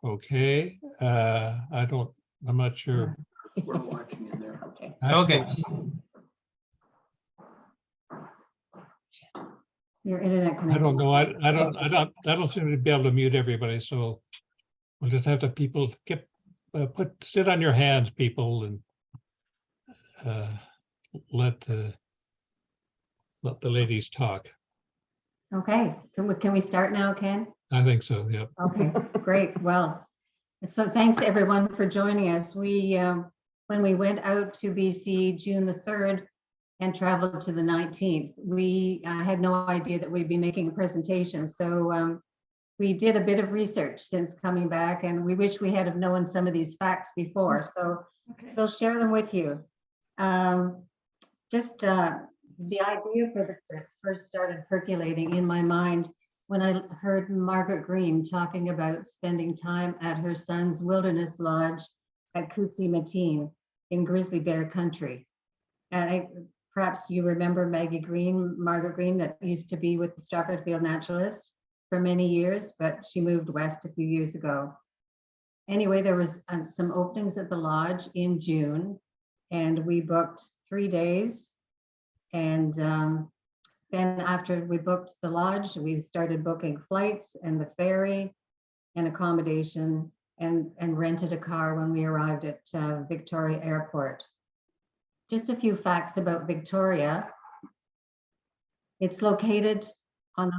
Okay, I'm not sure. We're watching in there. Okay. Okay. Your internet I connection. don't know. I don't seem to be able to mute everybody, so we'll just have to sit on your hands, people, and let the ladies talk. Okay, can we start now, Ken? I think so, yep. Okay, great. Well, so thanks everyone for joining us. We, when we went out to BC June the 3rd and traveled to the 19th, we had no idea that we'd be making a presentation. So we did a bit of research since coming back, and we wish we had have known some of these facts before. So we'll share them with you. The idea for the trip first started percolating in my mind when I heard Margaret Green talking about spending time at her son's wilderness lodge at Cootsie Matine in Grizzly Bear country. And perhaps you remember Margaret Green that used to be with the Strawberry Field Naturalists for many years, but she moved west a few years ago. Anyway, there was some openings at the lodge in June, and we booked 3 days. And then after we booked the lodge, we started booking flights and the ferry and accommodation and rented a car when we arrived at Victoria Airport. Just a few facts about Victoria. It's located on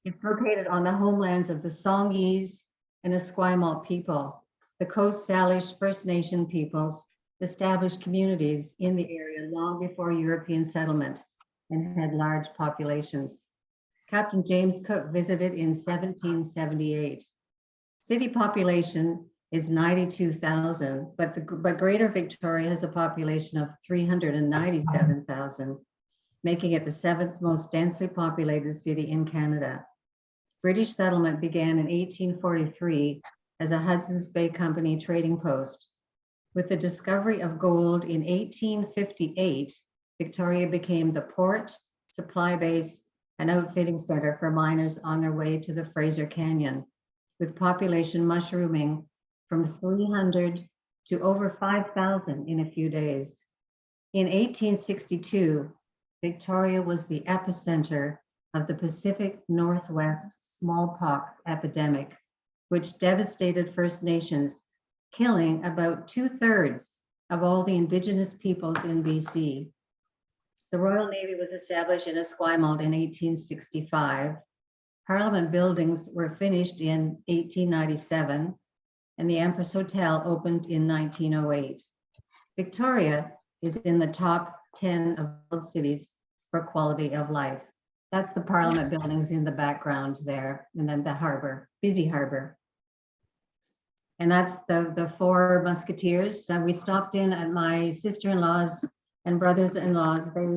the homelands of the Songhees and Esquimalt people. The Coast Salish First Nation peoples established communities in the area long before European settlement and had large populations. Captain James Cook visited in 1778. City population is 92,000, but Greater Victoria has a population of 397,000, making it the 7th most densely populated city in Canada. British settlement began in 1843 as a Hudson's Bay Company trading post. With the discovery of gold in 1858, Victoria became the port, supply base, and outfitting center for miners on their way to the Fraser Canyon, with population mushrooming from 300 to over 5,000 in a few days. In 1862, Victoria was the epicenter of the Pacific Northwest smallpox epidemic, which devastated First Nations, killing about 2/3 of all the Indigenous peoples in BC. The Royal Navy was established in Esquimalt in 1865. Parliament buildings were finished in 1897, and the Empress Hotel opened in 1908. Victoria is in the top 10 of world cities for quality of life. That's the Parliament buildings in the background there, and then the harbor, busy harbor. And that's the Four Musketeers. We stopped in at my sister-in-law's and brothers-in-law. They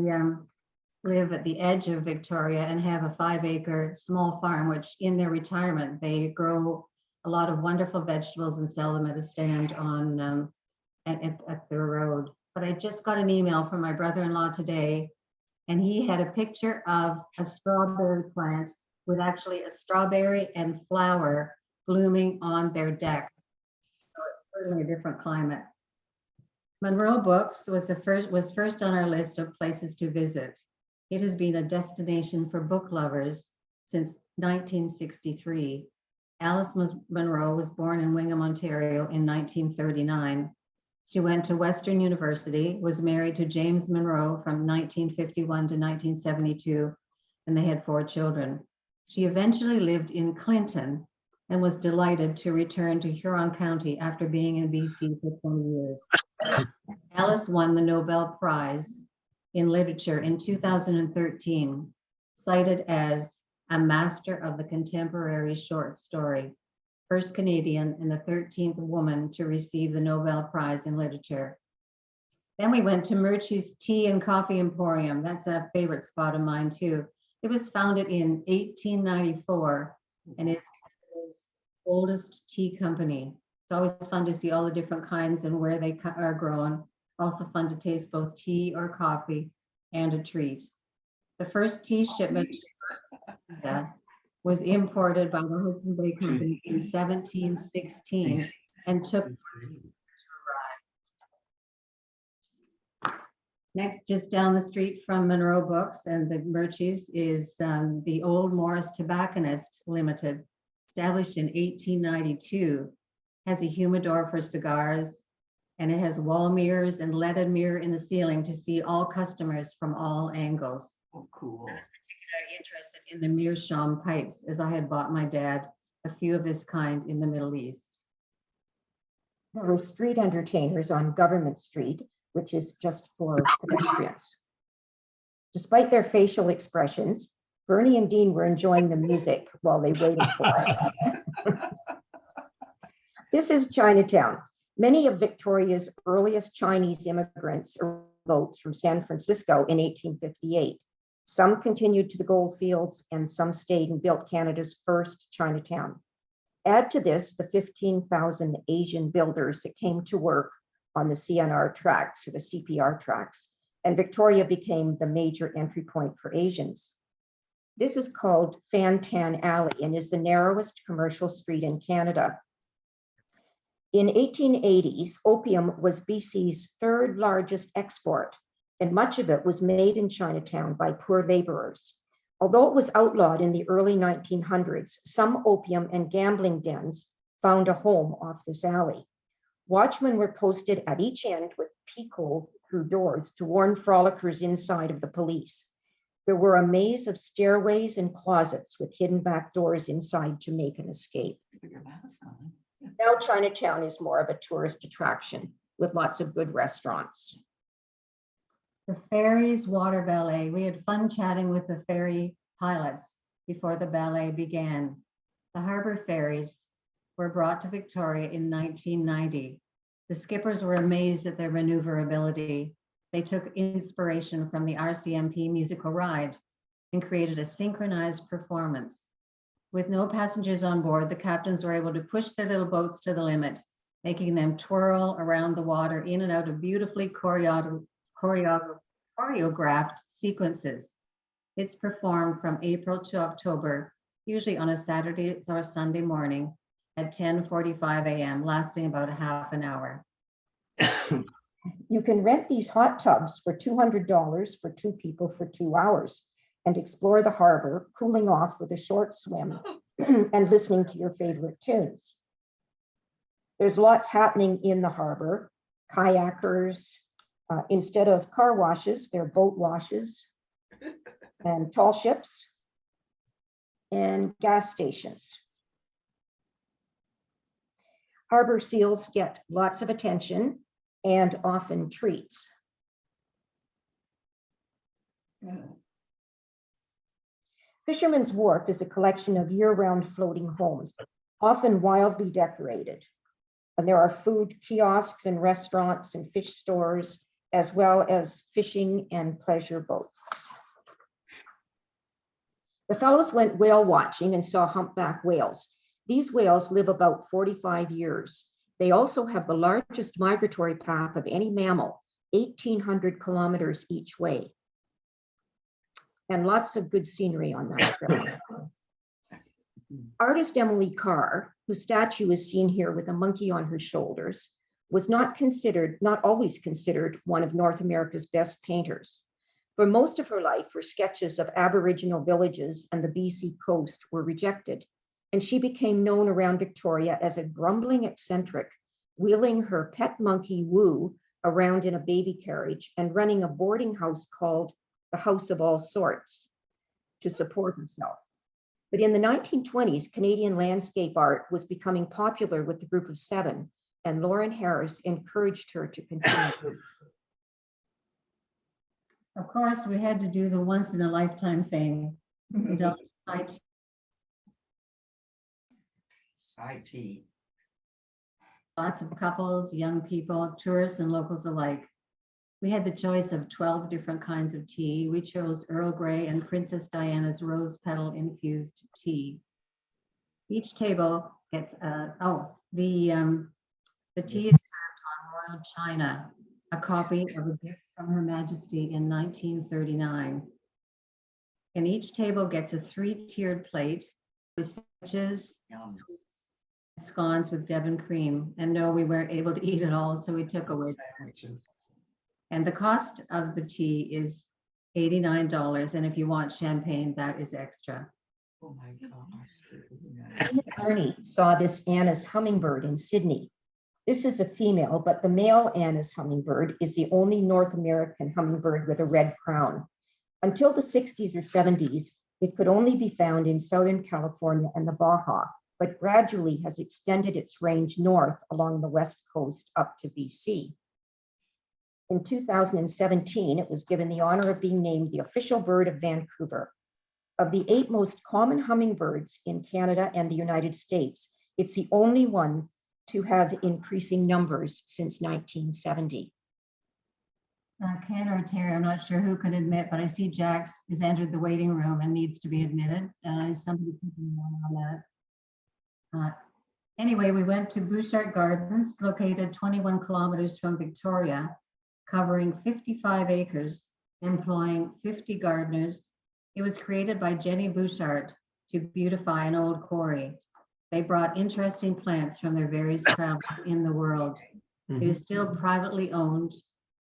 live at the edge of Victoria and have a 5-acre small farm, which in their retirement, they grow a lot of wonderful vegetables and sell them at a stand on at the road. But I just got an email from my brother-in-law today, and he had a picture of a strawberry plant with actually a strawberry and flower blooming on their deck. So it's certainly a different climate. Munro Books was first on our list of places to visit. It has been a destination for book lovers since 1963. Alice Munro was born in Wingham, Ontario in 1939. She went to Western University, was married to James Munro from 1951 to 1972, and they had 4 children. She eventually lived in Clinton and was delighted to return to Huron County after being in BC for 20 years. Alice won the Nobel Prize in Literature in 2013, cited as a master of the contemporary short story, first Canadian and the 13th woman to receive the Nobel Prize in Literature. Then we went to Murchie's Tea and Coffee Emporium. That's a favorite spot of mine too. It was founded in 1894 and is Canada's oldest tea company. It's always fun to see all the different kinds and where they are grown. Also fun to taste both tea or coffee, and a treat. The first tea shipment to Canada was imported by the Hudson Bay Company in 1716 and took next, just down the street from Monroe Books and the Murchys is the Old Morris Tobacconist Limited, established in 1892, has a humidor for cigars, and it has wall mirrors and leaded mirror in the ceiling to see all customers from all angles. Oh, cool. I was particularly interested in the meerschaum pipes, as I had bought my dad a few of this kind in the Middle East. There were street entertainers on Government Street, which is just for pedestrians. Despite their facial expressions, Bernie and Dean were enjoying the music while they waited for us. This is Chinatown. Many of Victoria's earliest Chinese immigrants or boats from San Francisco in 1858. Some continued to the gold fields and some stayed and built Canada's first Chinatown. Add to this the 15,000 Asian builders that came to work on the CNR tracks or the CPR tracks, and Victoria became the major entry point for Asians. This is called Fan Tan Alley and is the narrowest commercial street in Canada. In 1880s, opium was BC's third largest export, and much of it was made in Chinatown by poor laborers. Although it was outlawed in the early 1900s, some opium and gambling dens found a home off this alley. Watchmen were posted at each end with peekholes through doors to warn frolickers inside of the police. There were a maze of stairways and closets with hidden back doors inside to make an escape. Now Chinatown is more of a tourist attraction with lots of good restaurants. The Ferries Water Ballet. We had fun chatting with the ferry pilots before the ballet began. The harbor ferries were brought to Victoria in 1990. The skippers were amazed at their maneuverability. They took inspiration from the RCMP musical ride and created a synchronized performance. With no passengers on board, the captains were able to push their little boats to the limit, making them twirl around the water in and out of beautifully choreographed sequences. It's performed from April to October, usually on a Saturday or Sunday morning at 10:45 a.m., lasting about a half an hour. You can rent these hot tubs for $200 for two people for 2 hours and explore the harbor, cooling off with a short swim and listening to your favorite tunes. There's lots happening in the harbor. Kayakers, instead of car washes, they're boat washes, and tall ships, and gas stations. Harbor seals get lots of attention and often treats. Fisherman's Wharf is a collection of year-round floating homes, often wildly decorated. And there are food kiosks and restaurants and fish stores, as well as fishing and pleasure boats. The fellows went whale watching and saw humpback whales. These whales live about 45 years. They also have the largest migratory path of any mammal, 1,800 kilometers each way. And lots of good scenery on that trip. Artist Emily Carr, whose statue is seen here with a monkey on her shoulders, was not always considered one of North America's best painters. For most of her life, her sketches of Aboriginal villages and the BC coast were rejected, and she became known around Victoria as a grumbling eccentric, wheeling her pet monkey Woo around in a baby carriage and running a boarding house called the House of All Sorts to support herself. But in the 1920s, Canadian landscape art was becoming popular with the Group of Seven, and Lauren Harris encouraged her to continue. Of course, we had to do the once in a lifetime thing. Side tea. Lots of couples, young people, tourists, and locals alike. We had the choice of 12 different kinds of tea. We chose Earl Grey and Princess Diana's rose petal infused tea. Each table gets, the tea is served on royal china a copy of a gift from Her Majesty in 1939. And each table gets a 3-tiered plate with sandwiches, sweets, scones with Devon cream. And no, we weren't able to eat it all, so we took away. And the cost of the tea is $89. And if you want champagne, that is extra. Oh my gosh. Arnie saw this Anna's hummingbird in Sydney. This is a female, but the male Anna's hummingbird is the only North American hummingbird with a red crown. Until the 60s or 70s, it could only be found in Southern California and the Baja, but gradually has extended its range north along the west coast up to BC. In 2017, it was given the honor of being named the official bird of Vancouver. Of the 8 most common hummingbirds in Canada and the United States, it's the only one to have increasing numbers since 1970. Ken or Terry, I'm not sure who can admit, but I see Jax has entered the waiting room and needs to be admitted. Is somebody keeping an eye on that? Anyway, we went to Bouchard Gardens, located 21 kilometers from Victoria, covering 55 acres, employing 50 gardeners. It was created by Jenny Bouchard to beautify an old quarry. They brought interesting plants from their various travels in the world. It is still privately owned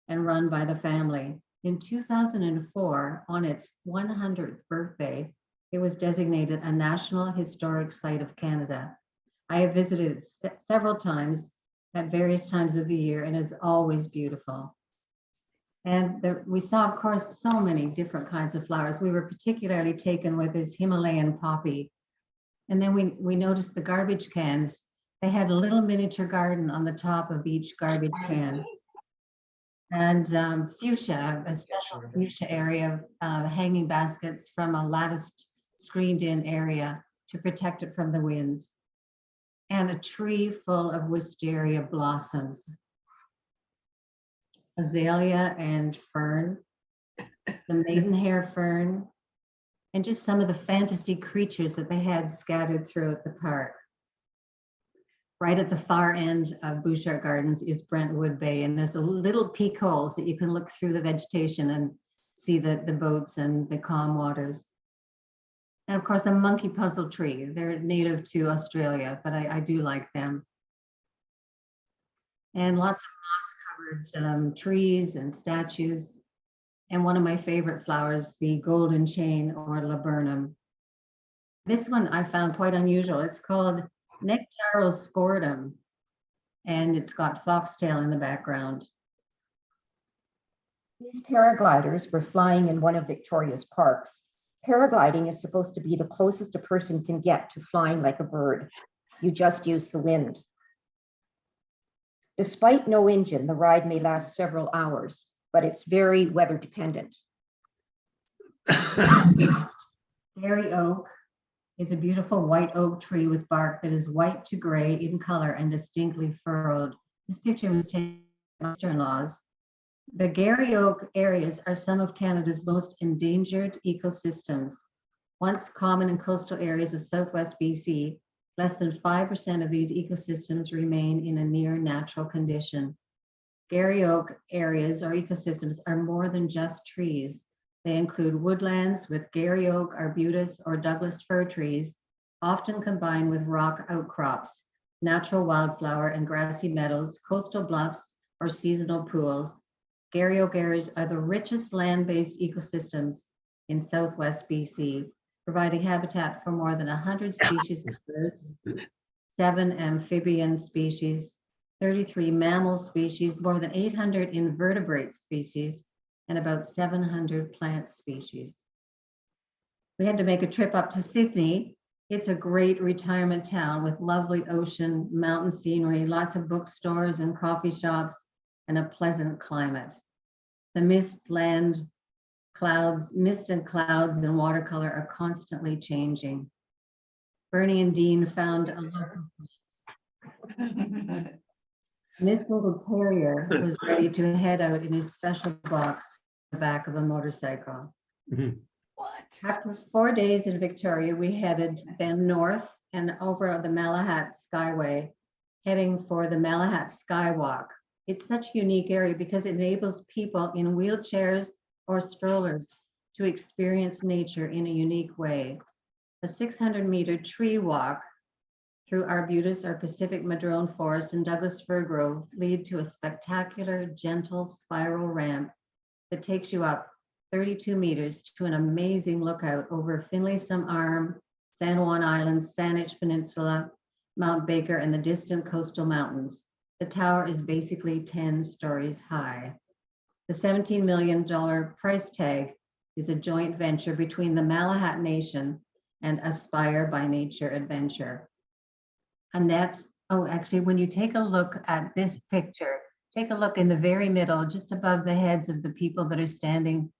and run by the family. In 2004, on its 100th birthday, it was designated a National Historic Site of Canada. I have visited it several times at various times of the year, and it's always beautiful. And we saw, of course, so many different kinds of flowers. We were particularly taken with this Himalayan poppy. And then we noticed the garbage cans. They had a little miniature garden on the top of each garbage can. And fuchsia, a special fuchsia area of hanging baskets from a latticed screened-in area to protect it from the winds. And a tree full of wisteria blossoms. Azalea and fern, the maidenhair fern, and just some of the fantasy creatures that they had scattered throughout the park. Right at the far end of Bouchard Gardens is Brentwood Bay, and there's a little peak holes that you can look through the vegetation and see the boats and the calm waters. And of course, a monkey puzzle tree. They're native to Australia, but I do like them. And lots of moss-covered trees and statues. And one of my favorite flowers, the golden chain or laburnum. This one I found quite unusual. It's called Nectaroscordum, and it's got foxtail in the background. These paragliders were flying in one of Victoria's parks. Paragliding is supposed to be the closest a person can get to flying like a bird. You just use the wind. Despite no engine, the ride may last several hours, but it's very weather dependent. Gary oak is a beautiful white oak tree with bark that is white to gray in color and distinctly furrowed. This picture was taken by my sister-in-laws. The Gary oak areas are some of Canada's most endangered ecosystems. Once common in coastal areas of southwest BC, less than 5% of these ecosystems remain in a near natural condition. Gary oak areas or ecosystems are more than just trees. They include woodlands with Gary oak, arbutus, or Douglas fir trees, often combined with rock outcrops, natural wildflower and grassy meadows, coastal bluffs, or seasonal pools. Gary oak areas are the richest land-based ecosystems in southwest BC, providing habitat for more than 100 species of birds, 7 amphibian species, 33 mammal species, more than 800 invertebrate species, and about 700 plant species. We had to make a trip up to Sydney. It's a great retirement town with lovely ocean, mountain scenery, lots of bookstores and coffee shops, and a pleasant climate. The mist and clouds and watercolor are constantly changing. Bernie and Dean found a local. This little terrier was ready to head out in his special box in the back of a motorcycle. What? After 4 days in Victoria, we headed then north and over the Malahat Skyway, heading for the Malahat Skywalk, It's such a unique area because it enables people in wheelchairs or strollers to experience nature in a unique way. A 600-meter tree walk through Arbutus or Pacific Madrone Forest and Douglas Fir Grove lead to a spectacular, gentle spiral ramp that takes you up 32 meters to an amazing lookout over Finlaysome Arm, San Juan Islands, Saanich Peninsula, Mount Baker, and the distant coastal mountains. The tower is basically 10 stories high. The $17 million price tag is a joint venture between the Malahat Nation and Aspire by Nature Adventure. Annette, oh, actually, when you take a look at this picture, take a look in the very middle, just above the heads of the people that are standing,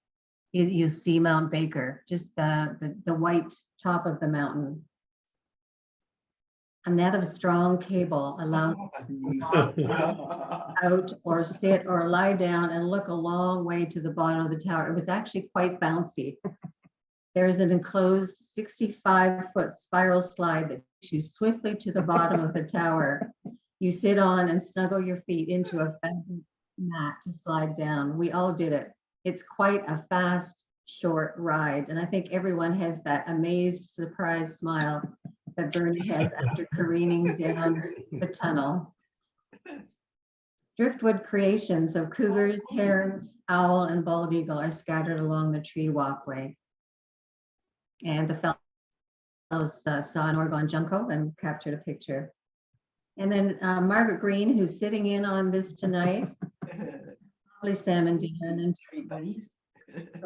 you see Mount Baker, just the white top of the mountain. A net of strong cable allows out or sit or lie down and look a long way to the bottom of the tower. It was actually quite bouncy. There is an enclosed 65-foot spiral slide that takes you swiftly to the bottom of the tower. You sit on and snuggle your feet into a fabric mat to slide down. We all did it. It's quite a fast, short ride. And I think everyone has that amazed, surprised smile that Bernie has after careening down the tunnel. Driftwood creations of cougars, herons, owl, and bald eagle are scattered along the tree walkway. And the fellows saw an Oregon junco and captured a picture. And then Margaret Green, who's sitting in on this tonight, lovely salmon deer and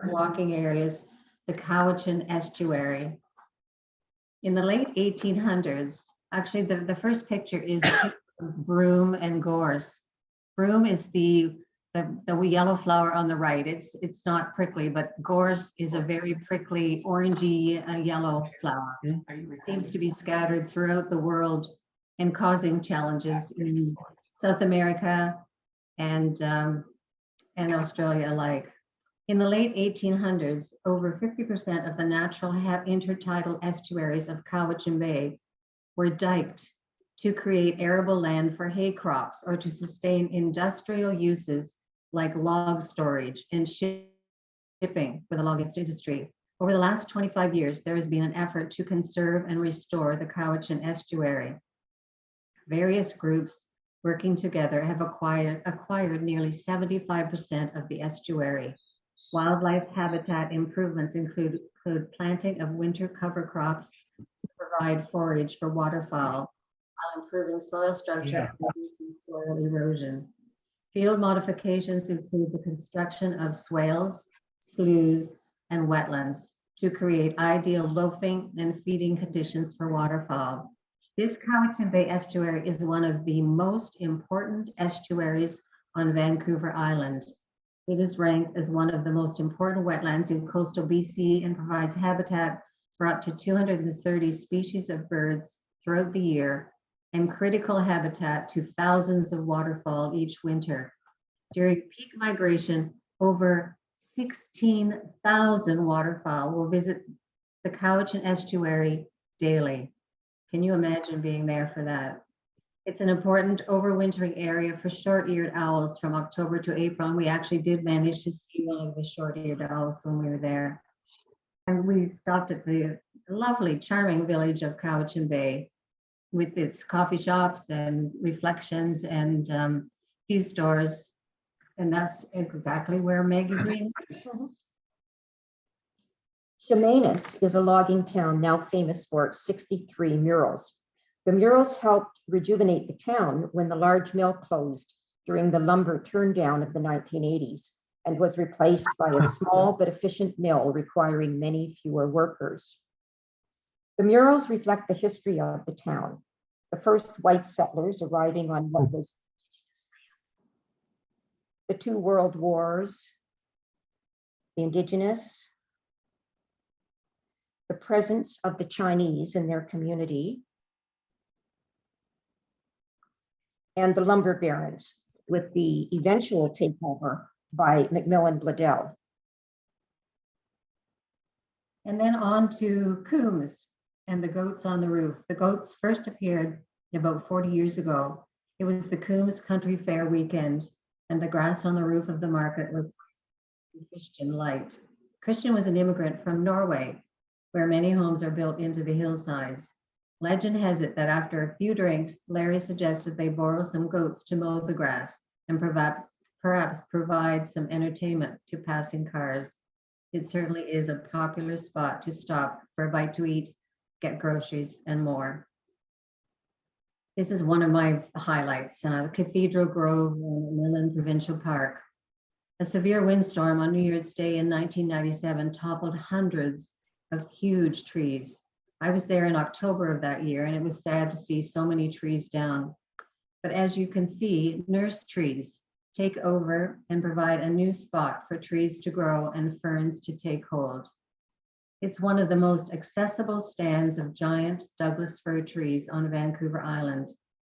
walking areas, the Cowichan Estuary. In the late 1800s, actually the first picture is broom and gorse. Broom is the yellow flower on the right. It's not prickly, but gorse is a very prickly, orangey yellow flower. It seems to be scattered throughout the world and causing challenges in South America and Australia alike. In the late 1800s, over 50% of the natural intertidal estuaries of Cowichan Bay were diked to create arable land for hay crops or to sustain industrial uses like log storage and shipping for the logging industry. Over the last 25 years, there has been an effort to conserve and restore the Cowichan Estuary. Various groups working together have acquired nearly 75% of the estuary. Wildlife habitat improvements include planting of winter cover crops to provide forage for waterfowl, while improving soil structure and reducing soil erosion. Field modifications include the construction of swales, sloughs, and wetlands to create ideal loafing and feeding conditions for waterfowl. This Cowichan Bay estuary is one of the most important estuaries on Vancouver Island. It is ranked as one of the most important wetlands in coastal BC and provides habitat for up to 230 species of birds throughout the year and critical habitat to thousands of waterfowl each winter. During peak migration, over 16,000 waterfowl will visit the Cowichan Estuary daily. Can you imagine being there for that? It's an important overwintering area for short-eared owls from October to April. And we actually did manage to see one of the short-eared owls when we were there. And we stopped at the lovely, charming village of Cowichan Bay with its coffee shops and reflections and few stores. And that's exactly where Maggie Green is. Chemainus is a logging town now famous for its 63 murals. The murals helped rejuvenate the town when the large mill closed during the lumber turndown of the 1980s and was replaced by a small but efficient mill requiring many fewer workers. The murals reflect the history of the town. The first white settlers arriving on what was the 2 world wars, the Indigenous, the presence of the Chinese in their community, and the lumber barons, with the eventual takeover by McMillan Bladel. And then on to Coombs and the goats on the roof. The goats first appeared about 40 years ago It was the Coombs Country Fair weekend, and the grass on the roof of the market was Christian light. Christian was an immigrant from Norway, where many homes are built into the hillsides. Legend has it that after a few drinks, Larry suggested they borrow some goats to mow the grass and perhaps provide some entertainment to passing cars. It certainly is a popular spot to stop for a bite to eat, get groceries, and more. This is one of my highlights, the Cathedral Grove in Millen Provincial Park. A severe windstorm on New Year's Day in 1997 toppled hundreds of huge trees. I was there in October of that year, and it was sad to see so many trees down. But as you can see, nurse trees take over and provide a new spot for trees to grow and ferns to take hold. It's one of the most accessible stands of giant Douglas fir trees on Vancouver Island,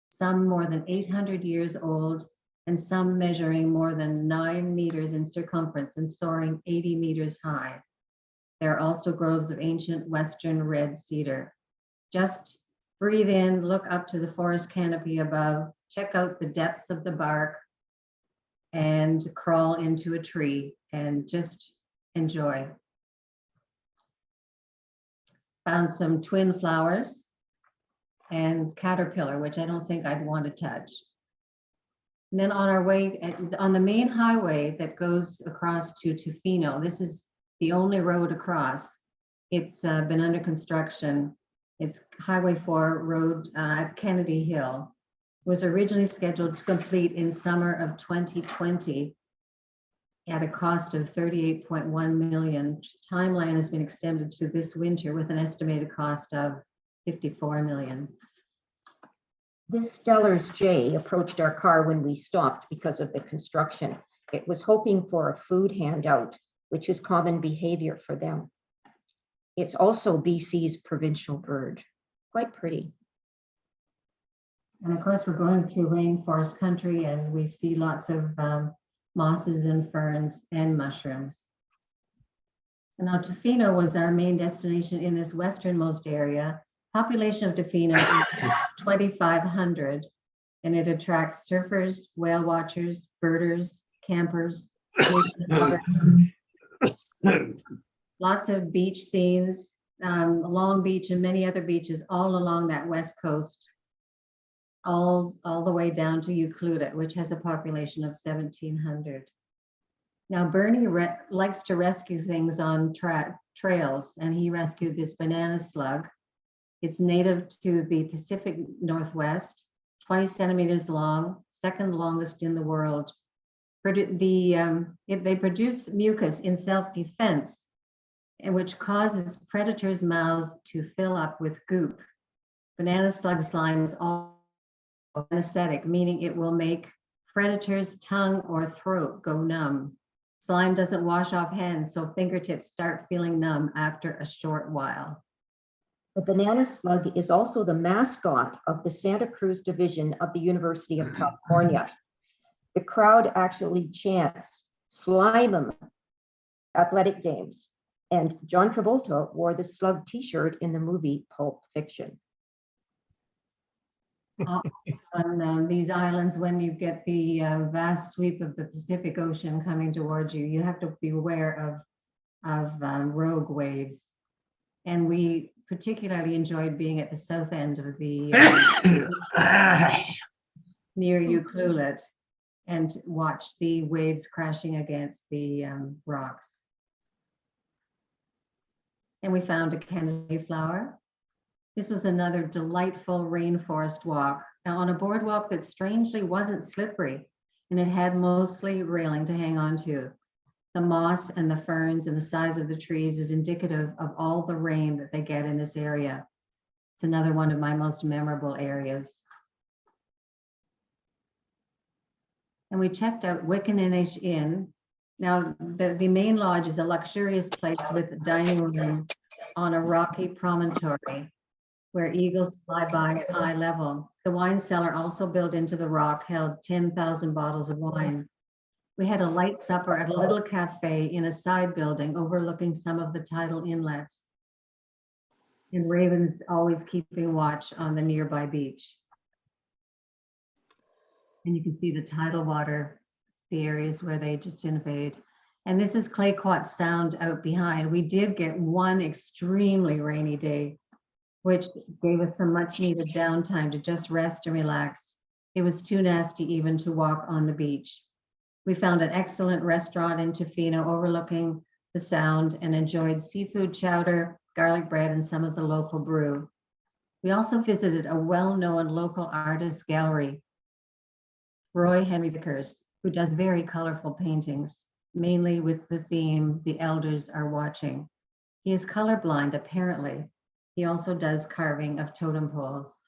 some more than 800 years old and some measuring more than 9 meters in circumference and soaring 80 meters high. There are also groves of ancient Western red cedar. Just breathe in, look up to the forest canopy above, check out the depths of the bark, and crawl into a tree and just enjoy. Found some twin flowers and caterpillar, which I don't think I'd want to touch. And then on our way, on the main highway that goes across to Tofino, this is the only road across. It's been under construction. It's Highway 4 road at Kennedy Hill. It was originally scheduled to complete in summer of 2020 at a cost of $38.1 million. Timeline has been extended to this winter with an estimated cost of $54 million. This Stellar's J approached our car when we stopped because of the construction. It was hoping for a food handout, which is common behavior for them. It's also BC's provincial bird. Quite pretty. And of course, we're going through rainforest country and we see lots of mosses and ferns and mushrooms. And now Tofino was our main destination in this westernmost area. Population of Tofino is 2,500, and it attracts surfers, whale watchers, birders, campers, lots of beach scenes, Long Beach and many other beaches all along that west coast, all the way down to Ucluta, which has a population of 1,700. Now, Bernie likes to rescue things on trails, and he rescued this banana slug. It's native to the Pacific Northwest, 20 centimeters long, second longest in the world. They produce mucus in self-defense, which causes predators' mouths to fill up with goop. Banana slug slime is all anesthetic, meaning it will make predators' tongue or throat go numb. Slime doesn't wash off hands, so fingertips start feeling numb after a short while. The banana slug is also the mascot of the Santa Cruz division of the University of California. The crowd actually chants "Slime 'em" athletic games, and John Travolta wore the slug t-shirt in the movie Pulp Fiction. On these islands, when you get the vast sweep of the Pacific Ocean coming towards you, you have to be aware of rogue waves. And we particularly enjoyed being at the south end of the near Ucluelet and watch the waves crashing against the rocks. And we found a Kennedy flower. This was another delightful rainforest walk on a boardwalk that strangely wasn't slippery, and it had mostly railing to hang on to. The moss and the ferns and the size of the trees is indicative of all the rain that they get in this area. It's another one of my most memorable areas. And we checked out Wickaninnish Inn. Now, the main lodge is a luxurious place with a dining room on a rocky promontory where eagles fly by at eye level. The wine cellar, also built into the rock, held 10,000 bottles of wine. We had a light supper at a little cafe in a side building overlooking some of the tidal inlets, and ravens always keeping watch on the nearby beach. And you can see the tidal water, the areas where they just invade. And this is Clay Quat Sound out behind. We did get one extremely rainy day, which gave us some much needed downtime to just rest and relax. It was too nasty even to walk on the beach. We found an excellent restaurant in Tofino overlooking the sound and enjoyed seafood chowder, garlic bread, and some of the local brew. We also visited a well-known local artist gallery, Roy Henry Vickers, who does very colorful paintings, mainly with the theme, "The Elders Are Watching." He is colorblind, apparently. He also does carving of totem poles.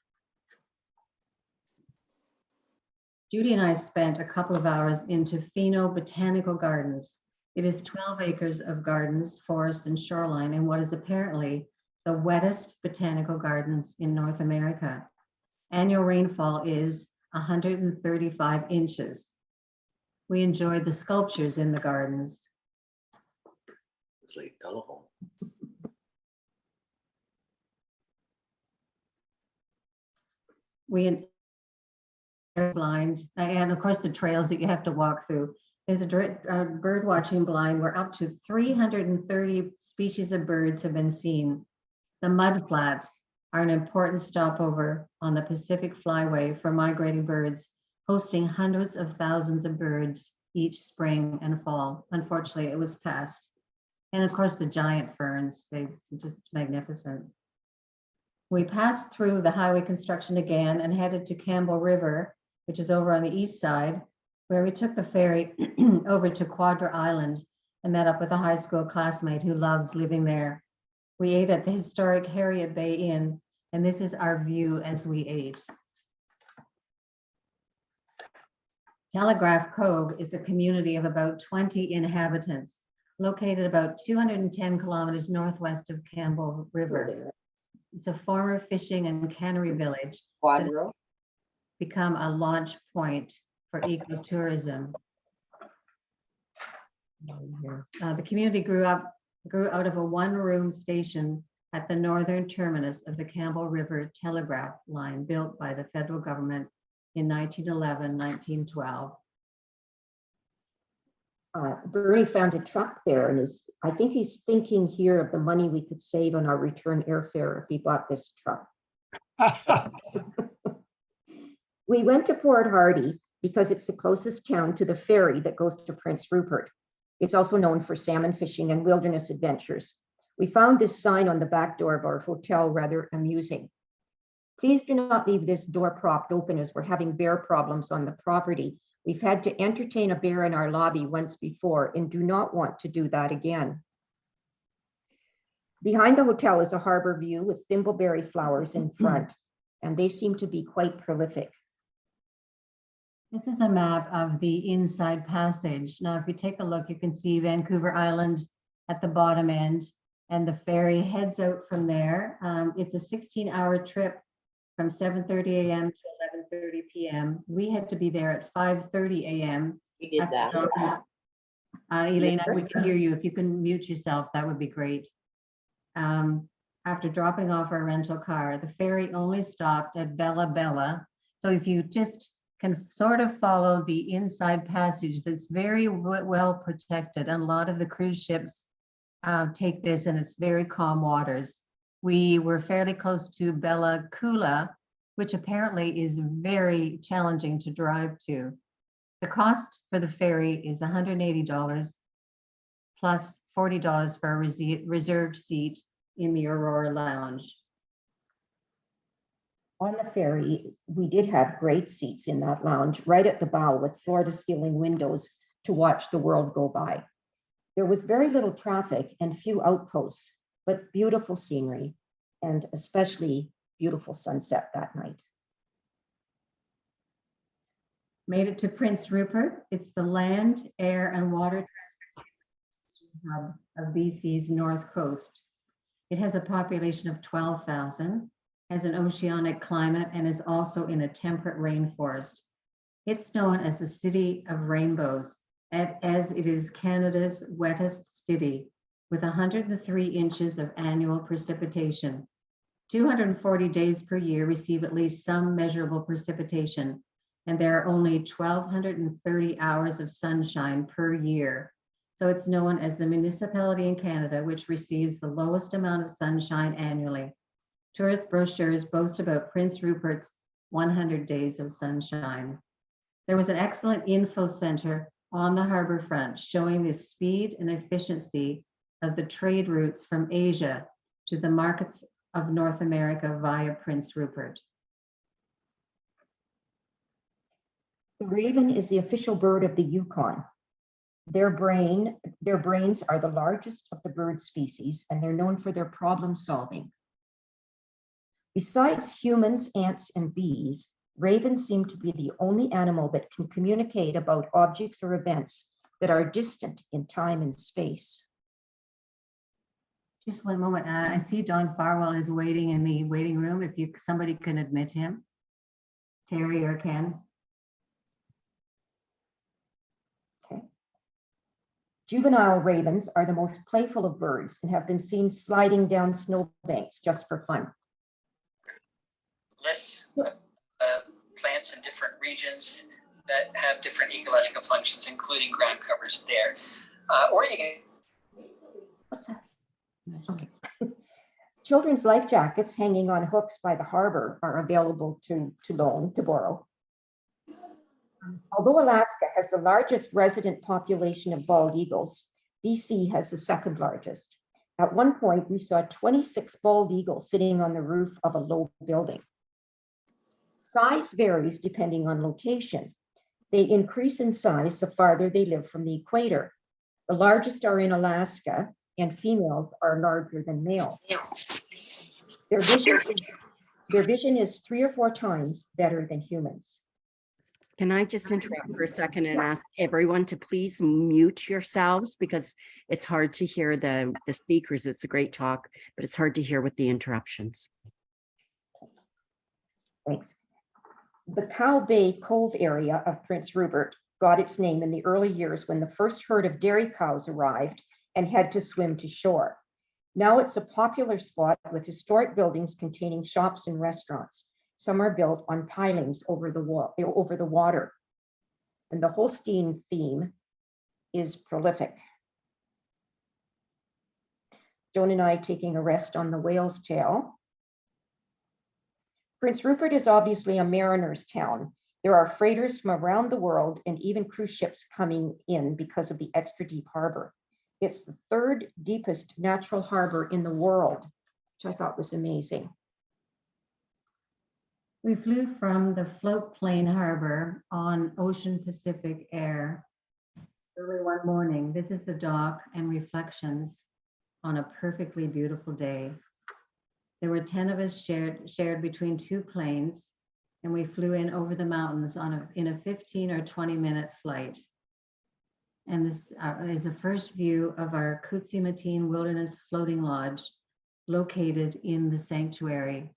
Judy and I spent a couple of hours in Tofino Botanical Gardens. It is 12 acres of gardens, forest, and shoreline in what is apparently the wettest botanical gardens in North America. Annual rainfall is 135 inches. We enjoyed the sculptures in the gardens. It's like telephone. We blind, and of course the trails that you have to walk through. There's a bird watching blind where up to 330 species of birds have been seen. The mud flats are an important stopover on the Pacific Flyway for migrating birds, hosting hundreds of thousands of birds each spring and fall. Unfortunately, it was past. And of course, the giant ferns, they're just magnificent. We passed through the highway construction again and headed to Campbell River, which is over on the east side, where we took the ferry over to Quadra Island and met up with a high school classmate who loves living there. We ate at the historic Harriet Bay Inn, and this is our view as we ate. Telegraph Cove is a community of about 20 inhabitants, located about 210 kilometers northwest of Campbell River. It's a former fishing and cannery village that has become a launch point for ecotourism. The community grew out of a one-room station at the northern terminus of the Campbell River Telegraph line built by the federal government in 1911, 1912. Bernie found a truck there and I think he's thinking here of the money we could save on our return airfare if he bought this truck. We went to Port Hardy because it's the closest town to the ferry that goes to Prince Rupert. It's also known for salmon fishing and wilderness adventures. We found this sign on the back door of our hotel rather amusing. Please do not leave this door propped open as we're having bear problems on the property. We've had to entertain a bear in our lobby once before and do not want to do that again. Behind the hotel is a harbor view with thimbleberry flowers in front, and they seem to be quite prolific. This is a map of the Inside Passage. Now, if you take a look, you can see Vancouver Island at the bottom end, and the ferry heads out from there. It's a 16-hour trip from 7:30 a.m. to 11:30 p.m. We had to be there at 5:30 a.m. We did that. Elena, we can hear you. If you can mute yourself, that would be great. After dropping off our rental car, the ferry only stopped at Bella Bella. So if you just can sort of follow the Inside Passage, that's very well protected, and a lot of the cruise ships take this, and it's very calm waters. We were fairly close to Bella Coola, which apparently is very challenging to drive to. The cost for the ferry is $180 plus $40 for a reserved seat in the Aurora Lounge. On the ferry, we did have great seats in that lounge right at the bow with floor-to-ceiling windows to watch the world go by. There was very little traffic and few outposts, but beautiful scenery, and especially beautiful sunset that night. Made it to Prince Rupert. It's the land, air, and water transportation hub of BC's north coast. It has a population of 12,000, has an oceanic climate, and is also in a temperate rainforest. It's known as the City of Rainbows, as it is Canada's wettest city, with 103 inches of annual precipitation. 240 days per year receive at least some measurable precipitation, and there are only 1,230 hours of sunshine per year. So it's known as the municipality in Canada which receives the lowest amount of sunshine annually. Tourist brochures boast about Prince Rupert's 100 days of sunshine. There was an excellent info center on the harbor front showing the speed and efficiency of the trade routes from Asia to the markets of North America via Prince Rupert. The raven is the official bird of the Yukon. Their brains are the largest of the bird species, and they're known for their problem solving. Besides humans, ants, and bees, ravens seem to be the only animal that can communicate about objects or events that are distant in time and space. Just one moment. I see Don Farwell is waiting in the waiting room. If somebody can admit him, Terry or Ken. Okay. Juvenile ravens are the most playful of birds and have been seen sliding down snowbanks just for fun. Lists of plants in different regions that have different ecological functions, including ground covers there. Or you can. What's that? Okay. Children's life jackets hanging on hooks by the harbor are available to borrow. Although Alaska has the largest resident population of bald eagles, BC has the second largest. At one point, we saw 26 bald eagles sitting on the roof of a low building. Size varies depending on location. They increase in size the farther they live from the equator. The largest are in Alaska, and females are larger than males. Their vision is 3 or 4 times better than humans. Can I just interrupt for a second and ask everyone to please mute yourselves, because it's hard to hear the speakers. It's a great talk, but it's hard to hear with the interruptions. Thanks. The Cow Bay Cove area of Prince Rupert got its name in the early years when the first herd of dairy cows arrived and had to swim to shore. Now it's a popular spot with historic buildings containing shops and restaurants. Some are built on pilings over the water. And the Holstein theme is prolific. Joan and I taking a rest on the whale's tail. Prince Rupert is obviously a mariner's town. There are freighters from around the world and even cruise ships coming in because of the extra deep harbor. It's the 3rd deepest natural harbor in the world, which I thought was amazing. We flew from the float plane harbor on Ocean Pacific Air early one morning. This is the dock and reflections on a perfectly beautiful day. There were 10 of us shared between 2 planes, and we flew in over the mountains in a 15 or 20-minute flight. And this is a first view of our Kutsi Wilderness Floating Lodge located in the sanctuary.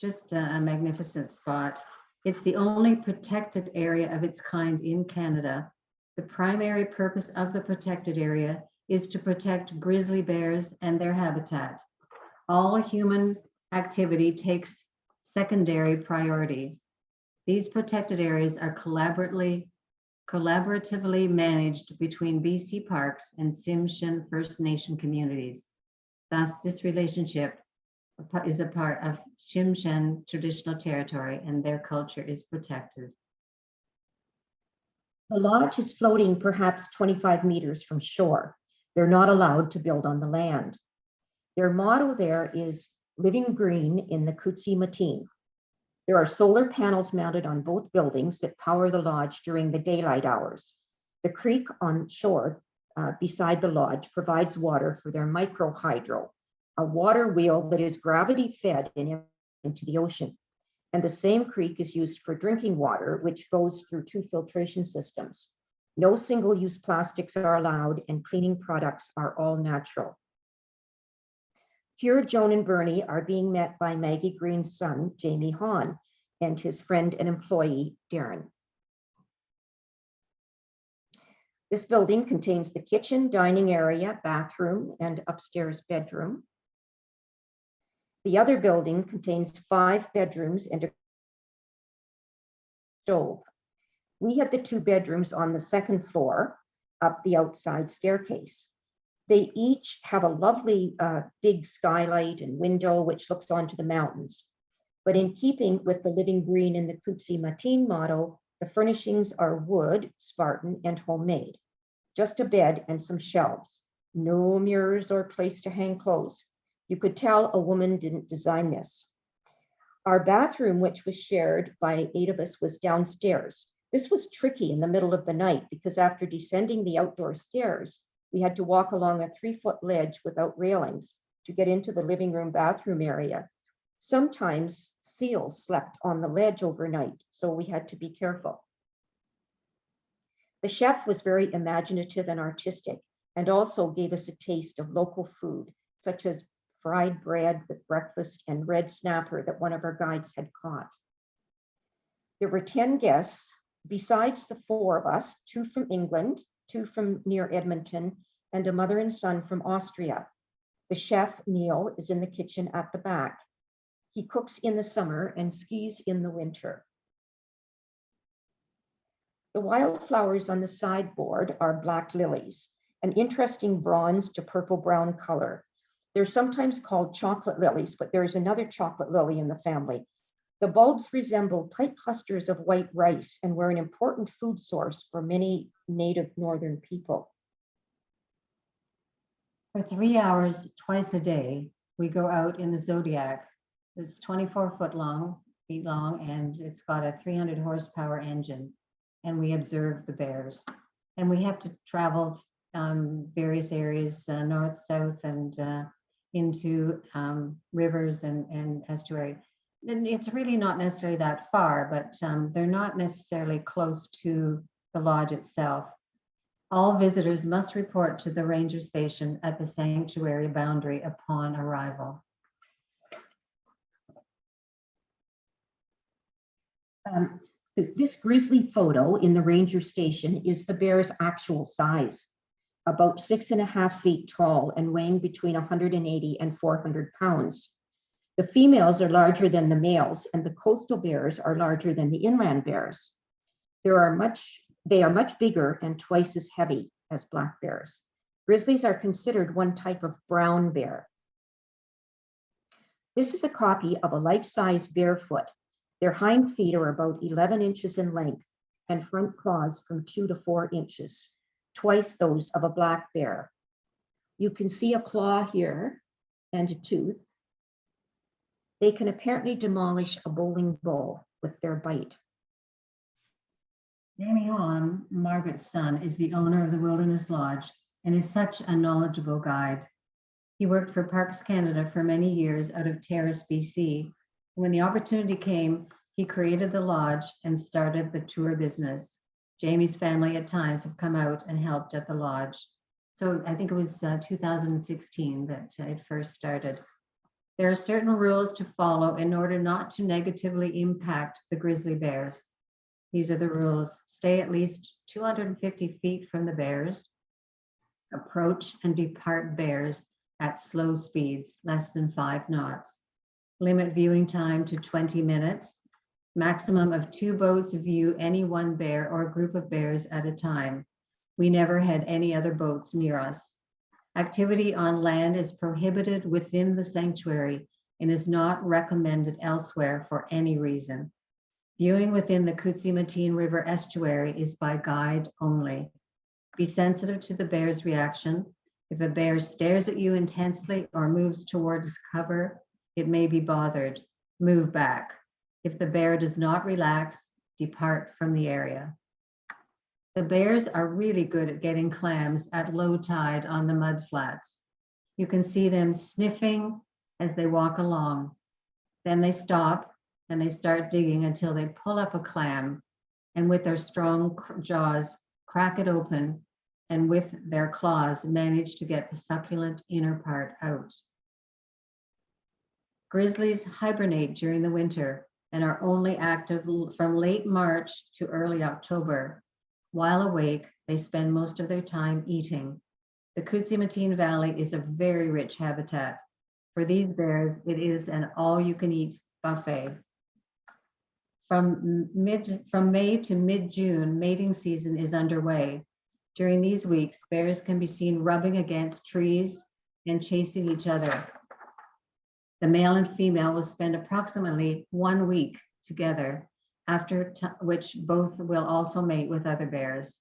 Just a magnificent spot. It's the only protected area of its kind in Canada. The primary purpose of the protected area is to protect grizzly bears and their habitat. All human activity takes secondary priority. These protected areas are collaboratively managed between BC Parks and Tsimshian First Nation communities. Thus, this relationship is a part of Tsimshian traditional territory, and their culture is protected. The lodge is floating perhaps 25 meters from shore. They're not allowed to build on the land. Their motto there is living green in the Kutsi Mateen. There are solar panels mounted on both buildings that power the lodge during the daylight hours. The creek on shore beside the lodge provides water for their microhydro, a water wheel that is gravity fed into the ocean. And the same creek is used for drinking water, which goes through 2 filtration systems. No single-use plastics are allowed, and cleaning products are all natural. Here, Joan and Bernie are being met by Maggie Green's son, Jamie Hahn, and his friend and employee, Darren. This building contains the kitchen, dining area, bathroom, and upstairs bedroom. The other building contains 5 bedrooms and a stove. We had the 2 bedrooms on the 2nd floor up the outside staircase. They each have a lovely big skylight and window which looks onto the mountains. But in keeping with the living green in the Kutsi Matin motto, the furnishings are wood, Spartan, and homemade. Just a bed and some shelves. No mirrors or place to hang clothes. You could tell a woman didn't design this. Our bathroom, which was shared by 8 of us, was downstairs. This was tricky in the middle of the night because after descending the outdoor stairs, we had to walk along a 3-foot ledge without railings to get into the living room bathroom area. Sometimes seals slept on the ledge overnight, so we had to be careful. The chef was very imaginative and artistic and also gave us a taste of local food, such as fried bread with breakfast and red snapper that one of our guides had caught. There were 10 guests, besides the 4 of us, 2 from England, 2 from near Edmonton, and a mother and son from Austria. The chef, Neil, is in the kitchen at the back. He cooks in the summer and skis in the winter. The wildflowers on the sideboard are black lilies, an interesting bronze to purple-brown color. They're sometimes called chocolate lilies, but there is another chocolate lily in the family. The bulbs resemble tight clusters of white rice and were an important food source for many native northern people. For 3 hours, twice a day, we go out in the Zodiac. It's 24 feet long, and it's got a 300 horsepower engine. And we observe the bears. And we have to travel various areas, north, south, and into rivers and estuary. And it's really not necessarily that far, but they're not necessarily close to the lodge itself. All visitors must report to the ranger station at the sanctuary boundary upon arrival. This grizzly photo in the ranger station is the bear's actual size, about 6.5 feet tall and weighing between 180 and 400 pounds. The females are larger than the males, and the coastal bears are larger than the inland bears. They are much bigger and twice as heavy as black bears. Grizzlies are considered one type of brown bear. This is a copy of a life-size bear foot. Their hind feet are about 11 inches in length and front claws from 2 to 4 inches, twice those of a black bear. You can see a claw here and a tooth. They can apparently demolish a bowling ball with their bite. Jamie Hahn, Margaret's son, is the owner of the Wilderness Lodge and is such a knowledgeable guide. He worked for Parks Canada for many years out of Terrace, BC. When the opportunity came, he created the lodge and started the tour business. Jamie's family at times have come out and helped at the lodge. So I think it was 2016 that it first started. There are certain rules to follow in order not to negatively impact the grizzly bears. These are the rules. Stay at least 250 feet from the bears. Approach and depart bears at slow speeds, less than 5 knots. Limit viewing time to 20 minutes. Maximum of 2 boats view any one bear or group of bears at a time. We never had any other boats near us. Activity on land is prohibited within the sanctuary and is not recommended elsewhere for any reason. Viewing within the Kutsi Matin River estuary is by guide only. Be sensitive to the bear's reaction. If a bear stares at you intensely or moves towards cover, it may be bothered. Move back. If the bear does not relax, depart from the area. The bears are really good at getting clams at low tide on the mud flats. You can see them sniffing as they walk along. Then they stop and they start digging until they pull up a clam, and with their strong jaws, crack it open, and with their claws manage to get the succulent inner part out. Grizzlies hibernate during the winter and are only active from late March to early October. While awake, they spend most of their time eating. The Kutsi Matin Valley is a very rich habitat. For these bears, it is an all-you-can-eat buffet. From May to mid-June, mating season is underway. During these weeks, bears can be seen rubbing against trees and chasing each other. The male and female will spend approximately 1 week together, after which both will also mate with other bears.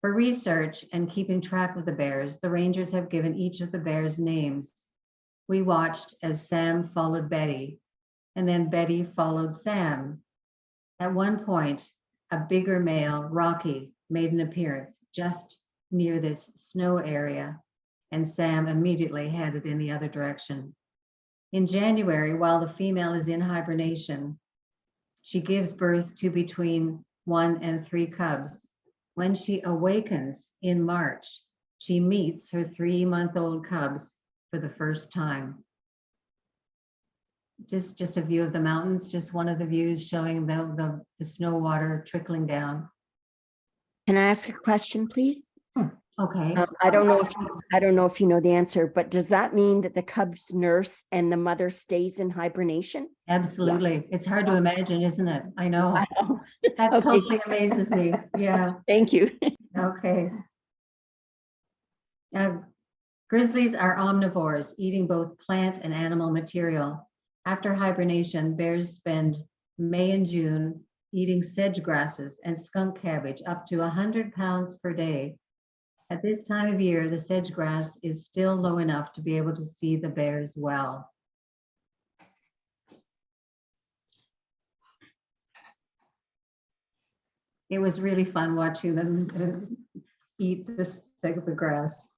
For research and keeping track of the bears, the rangers have given each of the bears names. We watched as Sam followed Betty, and then Betty followed Sam. At one point, a bigger male, Rocky, made an appearance just near this snow area, and Sam immediately headed in the other direction. In January, while the female is in hibernation, she gives birth to between 1 and 3 cubs. When she awakens in March, she meets her 3-month-old cubs for the first time. Just a view of the mountains, just one of the views showing the snow water trickling down. Can I ask a question, please? Okay. I don't know if you know the answer, but does that mean that the cubs nurse and the mother stays in hibernation? Absolutely. It's hard to imagine, isn't it? I know. That Okay. totally amazes me. Yeah. Thank you. Okay. Grizzlies are omnivores, eating both plant and animal material. After hibernation, bears spend May and June eating sedge grasses and skunk cabbage up to 100 pounds per day. At this time of year, the sedge grass is still low enough to be able to see the bears well. It was really fun watching them eat the grass.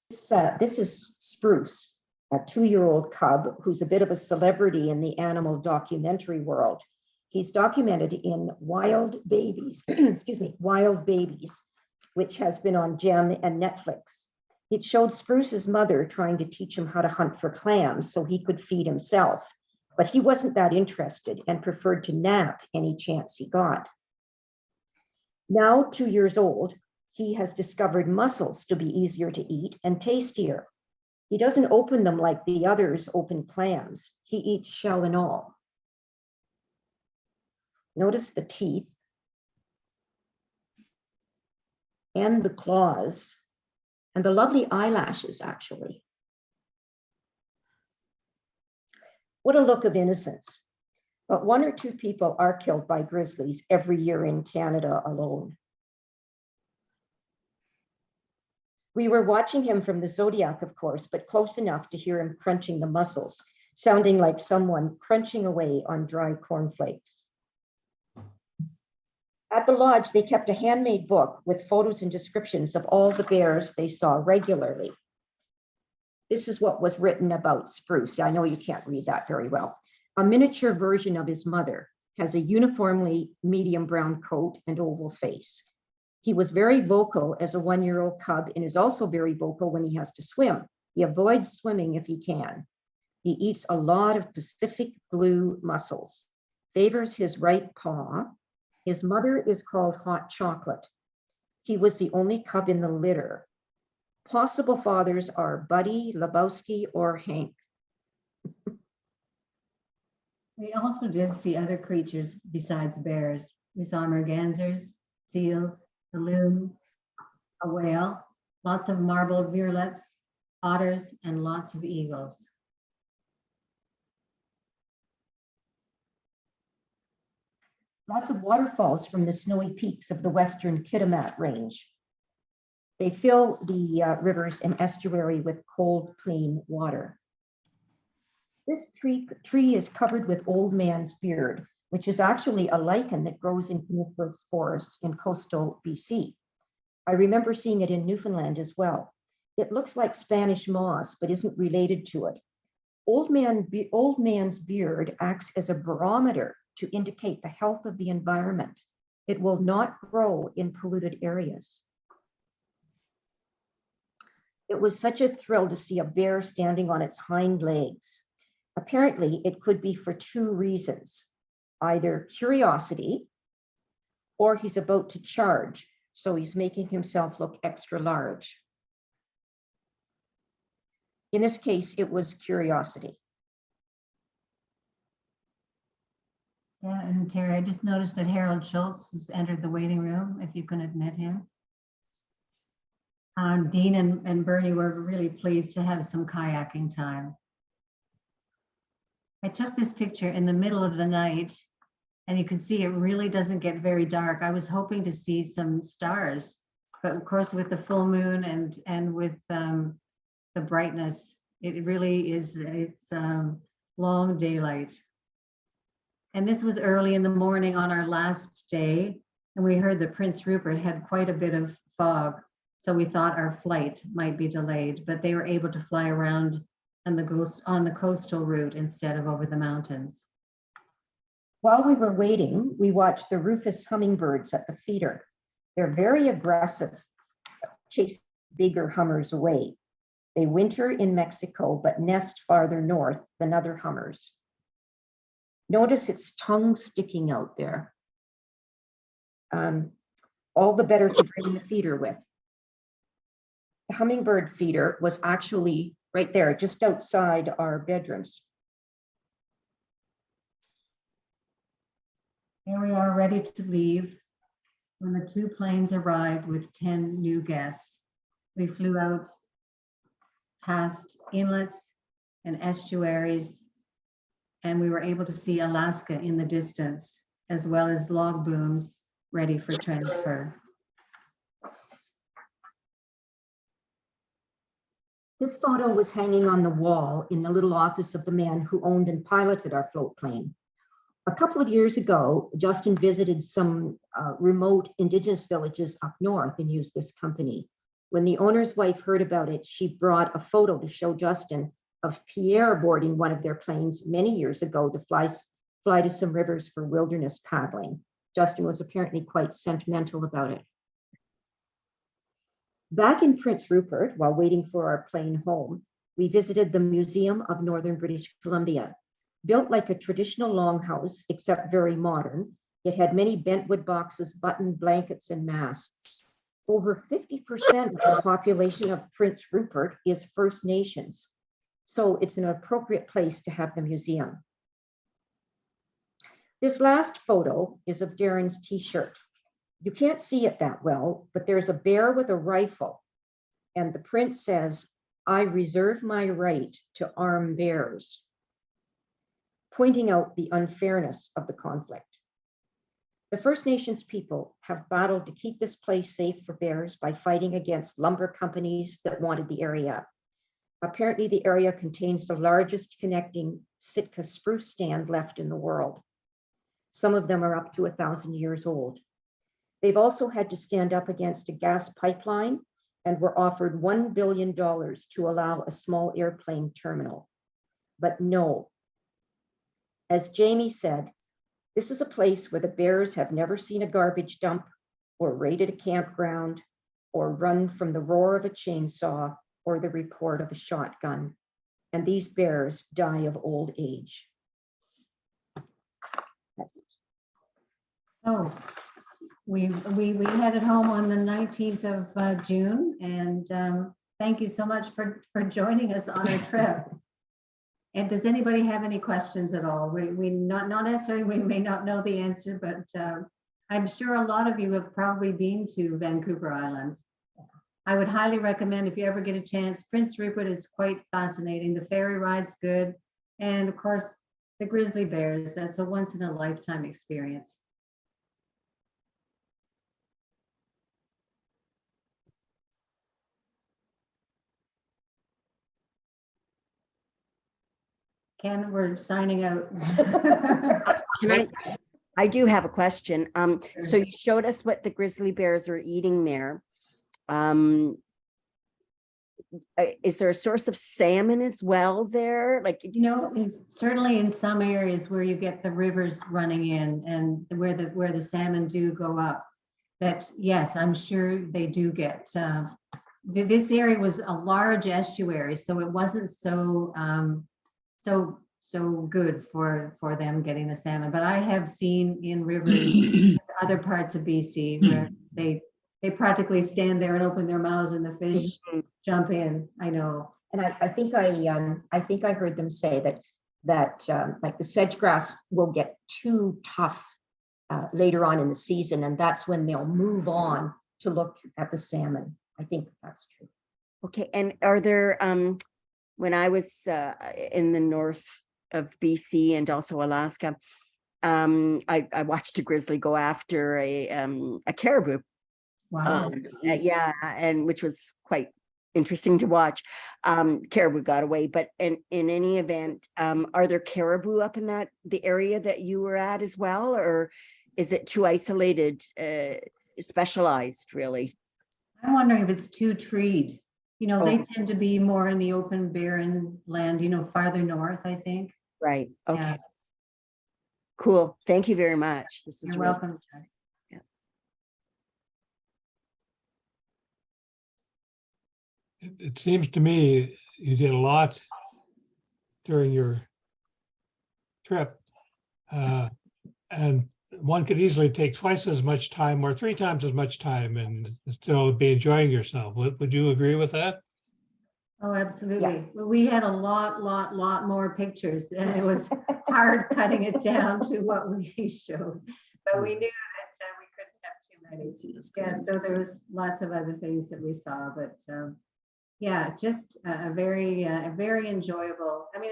This is Spruce, a 2-year-old cub who's a bit of a celebrity in the animal documentary world. He's documented in Wild Babies, excuse me, Wild Babies, which has been on Gem and Netflix. It showed Spruce's mother trying to teach him how to hunt for clams so he could feed himself, but he wasn't that interested and preferred to nap any chance he got. Now 2 years old, he has discovered mussels to be easier to eat and tastier. He doesn't open them like the others open clams. He eats shell and all. Notice the teeth and the claws and the lovely eyelashes, actually. What a look of innocence. But 1 or 2 people are killed by grizzlies every year in Canada alone. We were watching him from the Zodiac, of course, but close enough to hear him crunching the mussels, sounding like someone crunching away on dry cornflakes. At the lodge, they kept a handmade book with photos and descriptions of all the bears they saw regularly. This is what was written about Spruce. I know you can't read that very well. A miniature version of his mother, has a uniformly medium brown coat and oval face. He was very vocal as a 1-year-old cub and is also very vocal when he has to swim. He avoids swimming if he can. He eats a lot of Pacific blue mussels, favors his right paw. His mother is called Hot Chocolate. He was the only cub in the litter. Possible fathers are Buddy, Lebowski, or Hank. We also did see other creatures besides bears. We saw mergansers, seals, a loon, a whale, lots of marble virelets, otters, and lots of eagles. Lots of waterfalls from the snowy peaks of the western Kitimat Range. They fill the rivers and estuary with cold, clean water. This tree is covered with old man's beard, which is actually a lichen that grows in coniferous forests in coastal BC. I remember seeing it in Newfoundland as well. It looks like Spanish moss, but isn't related to it. Old man's beard acts as a barometer to indicate the health of the environment. It will not grow in polluted areas. It was such a thrill to see a bear standing on its hind legs. Apparently, it could be for 2 reasons, either curiosity or he's about to charge, so he's making himself look extra large. In this case, it was curiosity. Yeah, and Terry, I just noticed that Harold Schultz has entered the waiting room, if you can admit him. Dean and Bernie were really pleased to have some kayaking time. I took this picture in the middle of the night, and you can see it really doesn't get very dark. I was hoping to see some stars, but of course with the full moon and with the brightness, it really is, it's long daylight. And this was early in the morning on our last day, and we heard that Prince Rupert had quite a bit of fog. So we thought our flight might be delayed, but they were able to fly around on the coastal route instead of over the mountains. While we were waiting, we watched the rufous hummingbirds at the feeder. They're very aggressive, chase bigger hummers away. They winter in Mexico, but nest farther north than other hummers. Notice its tongue sticking out there. All the better to drain the feeder with. The hummingbird feeder was actually right there, just outside our bedrooms. Here we are ready to leave when the 2 planes arrived with 10 new guests. We flew out past inlets and estuaries, and we were able to see Alaska in the distance, as well as log booms ready for transfer. This photo was hanging on the wall in the little office of the man who owned and piloted our float plane. A couple of years ago, Justin visited some remote indigenous villages up north and used this company. When the owner's wife heard about it, she brought a photo to show Justin of Pierre boarding one of their planes many years ago to fly to some rivers for wilderness paddling. Justin was apparently quite sentimental about it. Back in Prince Rupert, while waiting for our plane home, we visited the Museum of Northern British Columbia. Built like a traditional longhouse, except very modern, it had many bentwood boxes, button blankets, and masks. Over 50% of the population of Prince Rupert is First Nations, so it's an appropriate place to have the museum. This last photo is of Darren's t-shirt. You can't see it that well, but there's a bear with a rifle, and the print says, "I reserve my right to arm bears," pointing out the unfairness of the conflict. The First Nations people have battled to keep this place safe for bears by fighting against lumber companies that wanted the area. Apparently, the area contains the largest connecting Sitka spruce stand left in the world. Some of them are up to 1,000 years old. They've also had to stand up against a gas pipeline and were offered $1 billion to allow a small airplane terminal. But no. As Jamie said, this is a place where the bears have never seen a garbage dump or raided a campground or run from the roar of a chainsaw or the report of a shotgun. And these bears die of old age. That's it. So we headed home on the 19th of June, and thank you so much for joining us on our trip. And does anybody have any questions at all? We not necessarily, we may not know the answer, but I'm sure a lot of you have probably been to Vancouver Island. I would highly recommend, if you ever get a chance, Prince Rupert is quite fascinating. The ferry ride's good. And of course, the grizzly bears, that's a once in a lifetime experience. Ken, we're signing out. I do have a question. So you showed us what the grizzly bears are eating there. Is there a source of salmon as well there? Like, You know, certainly in some areas where you get the rivers running in and where the salmon do go up, that yes, I'm sure they do get. This area was a large estuary, so it wasn't so good for them getting the salmon. But I have seen in rivers other parts of BC where they practically stand there and open their mouths and the fish jump in. I know. And I think I heard them say that that like the sedge grass will get too tough later on in the season, and that's when they'll move on to look at the salmon. I think that's true. Okay, and are there, when I was in the north of BC and also Alaska, I watched a grizzly go after a caribou. Wow. Yeah, and which was quite interesting to watch. Caribou got away, but in any event, are there caribou up in the area that you were at as well, or is it too isolated, specialized really? I'm wondering if it's too treed. You know, they Oh. tend to be more in the open, barren land, you know, farther north, I think. Right, okay. Yeah. Cool, thank you very much. This is You're really- welcome. Jess. It seems to me you did a lot during your trip. And one could easily take twice as much time or 3 times as much time and still be enjoying yourself. Would you agree with that? Oh, absolutely. Well, we had a lot more pictures, and it was hard cutting it down to what we showed. But we knew that we couldn't have too many. Yeah, so there was lots of other things that we saw, but yeah, just a very enjoyable. I mean,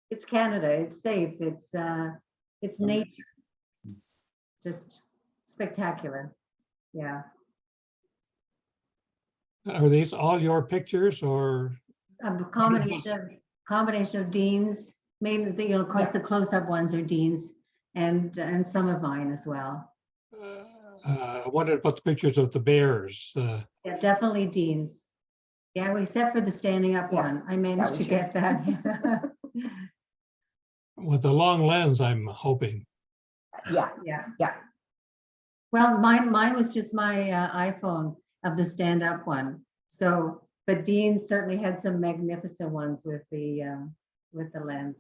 it's Canada. It's safe. It's nature. It's just spectacular. Yeah. Are these all your pictures or? A combination of Dean's, maybe, you know, of course, the close-up ones are Dean's, and some of mine as well. I wondered about the pictures of the bears. Yeah, definitely Dean's. Yeah, except for the standing up Yeah, one. I managed was to yours. get that. With a long lens, I'm hoping. Yeah, Yeah. yeah. Well, mine was just my iPhone of the stand-up one. So, but Dean certainly had some magnificent ones with the lens.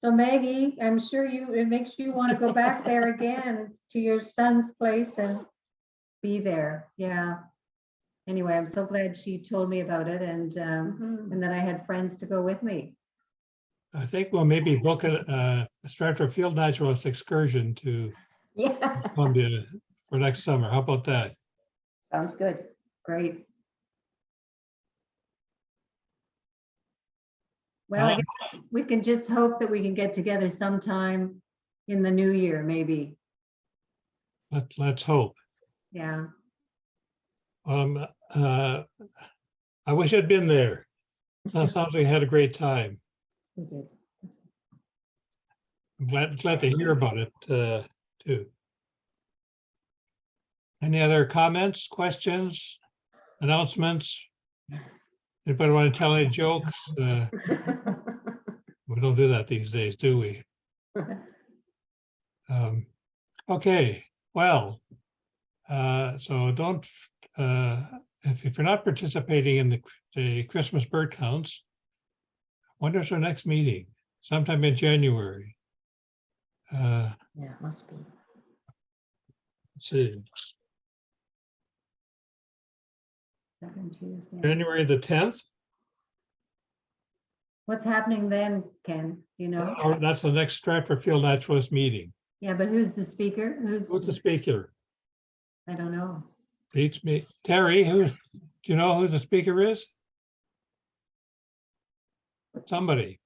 So Maggie, I'm sure it makes you want to go back there again. It's to your son's place and be there. Yeah. Anyway, I'm so glad she told me about it, and that I had friends to go with me. I think we'll maybe book a Stratford Field Naturalist excursion to Yeah. Columbia for next summer. How about that? Sounds good. Great. Well, I guess we can just hope that we can get together sometime in the new year, maybe. Let's hope. Yeah. I wish I'd been there. Sounds like we had a great time. We did. I'm glad to hear about it too. Any other comments, questions, announcements? Anybody want to tell any jokes? We don't do that these days, do we? Okay, well, so don't, if you're not participating in the Christmas bird counts, when is our next meeting? Sometime in January. Yeah, it must be. Let's see, Second Tuesday. January the 10th? What's happening then, Ken? You know? Oh, that's the next Stratford Field Naturalist meeting. Yeah, but who's the speaker? Who's the speaker? I don't know. Beats me. Terry, do you know who the speaker is? Somebody.